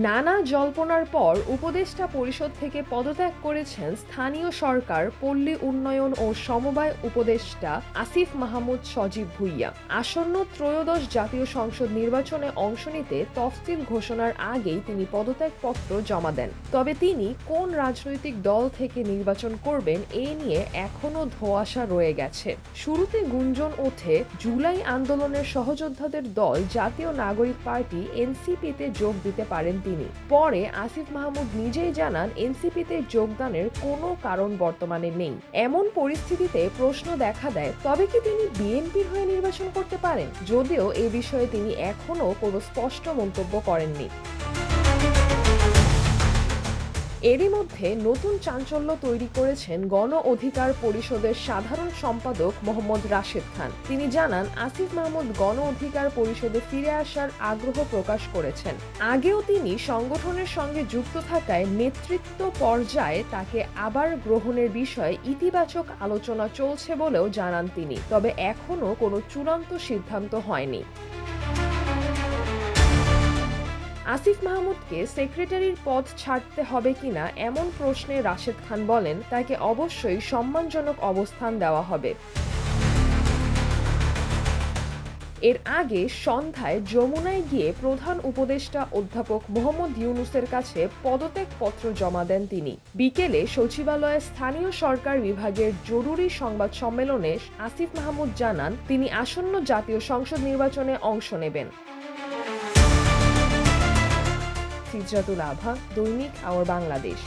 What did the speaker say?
নানা জল্পনার পর উপদেষ্টা পরিষদ থেকে পদত্যাগ করেছেন স্থানীয় সরকার, পল্লী উন্নয়ন ও সমবায় উপদেষ্টা আসিফ মাহমুদ সজীব ভুঁইয়া। আসন্ন ত্রয়োদশ জাতীয় সংসদ নির্বাচনে অংশ নিতে তফসিল ঘোষণার আগেই তিনি পদত্যাগপত্র জমা দেন। তবে তিনি কোন রাজনৈতিক দল থেকে নির্বাচন করবেন এ নিয়ে এখনও ধোঁয়াশা রয়ে গেছে। শুরুতে গুঞ্জন ওঠে জুলাই আন্দোলনের সহযোদ্ধাদের দল জাতীয় নাগরিক পার্টি এনসিপিতে যোগ দিতে পারেন তিনি। পরে আসিফ মাহমুদ নিজেই জানান এনসিপিতে যোগদানের কোনো কারণ বর্তমানে নেই। এমন পরিস্থিতিতে প্রশ্ন দেখা দেয়, তবে কি তিনি বিএনপির হয়ে নির্বাচন করতে পারেন? যদিও এ বিষয়ে তিনি এখনও কোনো স্পষ্ট মন্তব্য করেননি। এরই মধ্যে নতুন চাঞ্চল্য তৈরি করেছেন গণ অধিকার পরিষদের সাধারণ সম্পাদক মোহাম্মদ রাশেদ খান। তিনি জানান, আসিফ মাহমুদ গণ অধিকার পরিষদে ফিরে আসার আগ্রহ প্রকাশ করেছেন। আগেও তিনি সংগঠনের সঙ্গে যুক্ত থাকায় নেতৃত্ব পর্যায়ে তাকে আবার গ্রহণের বিষয়ে ইতিবাচক আলোচনা চলছে বলেও জানান তিনি। তবে এখনও কোনো চূড়ান্ত সিদ্ধান্ত হয়নি। আসিফ মাহমুদকে সেক্রেটারির পদ ছাড়তে হবে কিনা এমন প্রশ্নে রাশেদ খান বলেন, তাকে অবশ্যই সম্মানজনক অবস্থান দেওয়া হবে। এর আগে সন্ধ্যায় যমুনায় গিয়ে প্রধান উপদেষ্টা অধ্যাপক মোহাম্মদ ইউনূসের কাছে পদত্যাগপত্র জমা দেন তিনি। বিকেলে সচিবালয়ে স্থানীয় সরকার বিভাগের জরুরি সংবাদ সম্মেলনে আসিফ মাহমুদ জানান, তিনি আসন্ন জাতীয় সংসদ নির্বাচনে অংশ নেবেন। সিজরাতুল আভা, দৈনিক আওয়ার বাংলাদেশ।